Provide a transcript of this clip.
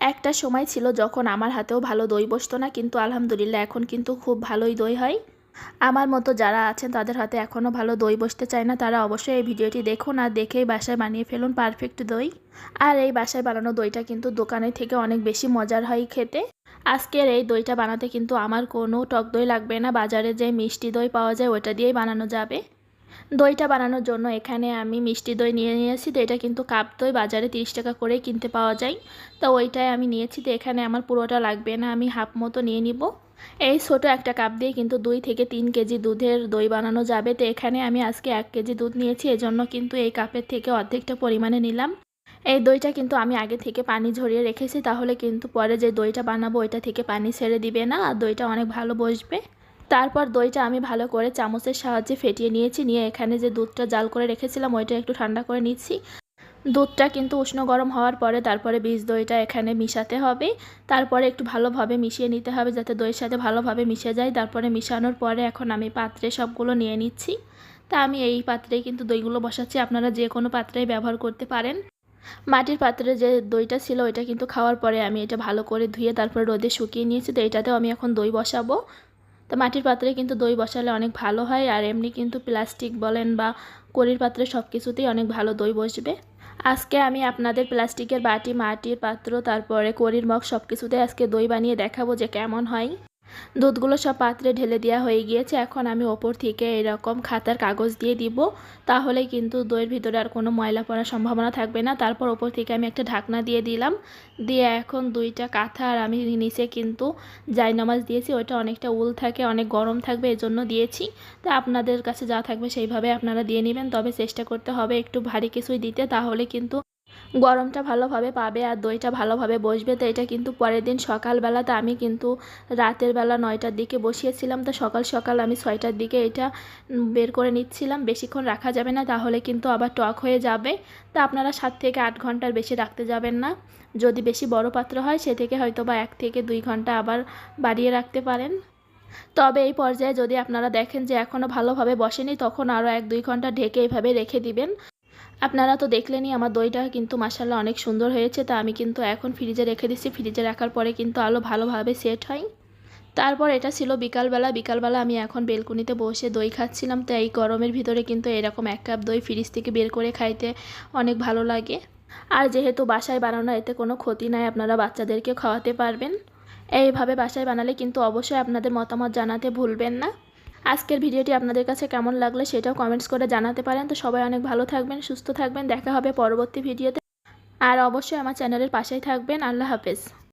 একটা সময় ছিল যখন আমার হাতেও ভালো দই বসতো না, কিন্তু আলহামদুলিল্লাহ এখন কিন্তু খুব ভালোই দই হয়। আমার মতো যারা আছেন তাদের হাতে এখনও ভালো দই বসতে চায় না, তারা অবশ্যই এই ভিডিওটি দেখুন আর দেখেই বাসায় বানিয়ে ফেলুন পারফেক্ট দই। আর এই বাসায় বানানো দইটা কিন্তু দোকানের থেকে অনেক বেশি মজার হয় খেতে। আজকের এই দইটা বানাতে কিন্তু আমার কোনো টক দই লাগবে না, বাজারে যে মিষ্টি দই পাওয়া যায় ওটা দিয়েই বানানো যাবে। দইটা বানানোর জন্য এখানে আমি মিষ্টি দই নিয়ে নিয়েছি। তো এটা কিন্তু কাপ দই, বাজারে 30 টাকা করে কিনতে পাওয়া যায়। তো ওইটাই আমি নিয়েছি। তো এখানে আমার পুরোটা লাগবে না, আমি হাফ মতো নিয়ে নিব। এই ছোটো একটা কাপ দিয়ে কিন্তু 2 থেকে 3 কেজি দুধের দই বানানো যাবে। তো এখানে আমি আজকে 1 কেজি দুধ নিয়েছি, এজন্য কিন্তু এই কাপের থেকে অর্ধেকটা পরিমাণে নিলাম। এই দইটা কিন্তু আমি আগে থেকে পানি ঝরিয়ে রেখেছি, তাহলে কিন্তু পরে যে দইটা বানাবো ওইটা থেকে পানি ছেড়ে দিবে না আর দইটা অনেক ভালো বসবে। তারপর দইটা আমি ভালো করে চামচের সাহায্যে ফেটিয়ে নিয়েছি, নিয়ে এখানে যে দুধটা জাল করে রেখেছিলাম ওইটা একটু ঠান্ডা করে নিচ্ছি। দুধটা কিন্তু উষ্ণ গরম হওয়ার পরে তারপরে বীজ দইটা এখানে মিশাতে হবে। তারপরে একটু ভালোভাবে মিশিয়ে নিতে হবে যাতে দইয়ের সাথে ভালোভাবে মিশে যায়। তারপরে মিশানোর পরে এখন আমি পাত্রে সবগুলো নিয়ে নিচ্ছি। তা আমি এই পাত্রেই কিন্তু দইগুলো বসাচ্ছি, আপনারা যে কোনো পাত্রেই ব্যবহার করতে পারেন। মাটির পাত্রে যে দইটা ছিল ওইটা কিন্তু খাওয়ার পরে আমি এটা ভালো করে ধুয়ে তারপরে রোদে শুকিয়ে নিয়েছি। তো এটাতেও আমি এখন দই বসাবো। তো মাটির পাত্রে কিন্তু দই বসালে অনেক ভালো হয়, আর এমনি কিন্তু প্লাস্টিক বলেন বা কড়ির পাত্রে সব কিছুতেই অনেক ভালো দই বসবে। আজকে আমি আপনাদের প্লাস্টিকের বাটি, মাটির পাত্র, তারপরে কড়ির মগ সব কিছুতে আজকে দই বানিয়ে দেখাবো যে কেমন হয়। দুধগুলো সব পাত্রে ঢেলে দেওয়া হয়ে গিয়েছে। এখন আমি ওপর থেকে এরকম খাতার কাগজ দিয়ে দিব, তাহলে কিন্তু দইয়ের ভিতরে আর কোনো ময়লা পড়ার সম্ভাবনা থাকবে না। তারপর ওপর থেকে আমি একটা ঢাকনা দিয়ে দিলাম, দিয়ে এখন 2টা কাঁথা আর আমি নিচে কিন্তু জায়নামাজ দিয়েছি, ওইটা অনেকটা উল থাকে, অনেক গরম থাকবে এজন্য দিয়েছি। তা আপনাদের কাছে যা থাকবে সেইভাবে আপনারা দিয়ে নেবেন, তবে চেষ্টা করতে হবে একটু ভারী কিছুই দিতে, তাহলে কিন্তু গরমটা ভালোভাবে পাবে আর দইটা ভালোভাবে বসবে। তো এটা কিন্তু পরের দিন সকালবেলাতে আমি কিন্তু রাতের বেলা 9টার দিকে বসিয়েছিলাম। তো সকাল সকাল আমি 6টার দিকে এটা বের করে নিচ্ছিলাম। বেশিক্ষণ রাখা যাবে না, তাহলে কিন্তু আবার টক হয়ে যাবে। তা আপনারা 7 থেকে 8 ঘন্টার বেশি রাখতে যাবেন না। যদি বেশি বড় পাত্র হয় সে থেকে হয়তো বা 1 থেকে 2 ঘন্টা আবার বাড়িয়ে রাখতে পারেন। তবে এই পর্যায়ে যদি আপনারা দেখেন যে এখনও ভালোভাবে বসেনি, তখন আরও 1-2 ঘন্টা ঢেকে এইভাবে রেখে দিবেন। আপনারা তো দেখলেনই আমার দইটা কিন্তু মাশাআল্লাহ অনেক সুন্দর হয়েছে। তা আমি কিন্তু এখন ফ্রিজে রেখে দিচ্ছি। ফ্রিজে রাখার পরে কিন্তু আরও ভালোভাবে সেট হয়। তারপর এটা ছিল বিকালবেলা আমি এখন বেলকুনিতে বসে দই খাচ্ছিলাম। তো এই গরমের ভিতরে কিন্তু এরকম 1 কাপ দই ফ্রিজ থেকে বের করে খাইতে অনেক ভালো লাগে। আর যেহেতু বাসায় বানানো, এতে কোনো ক্ষতি নাই, আপনারা বাচ্চাদেরকেও খাওয়াতে পারবেন। এইভাবে বাসায় বানালে কিন্তু অবশ্যই আপনাদের মতামত জানাতে ভুলবেন না। আজকের ভিডিওটি আপনাদের কাছে কেমন লাগলো সেটাও কমেন্টস করে জানাতে পারেন। তো সবাই অনেক ভালো থাকবেন, সুস্থ থাকবেন, দেখা হবে পরবর্তী ভিডিওতে। আর অবশ্যই আমার চ্যানেলের পাশেই থাকবেন। আল্লাহ হাফেজ।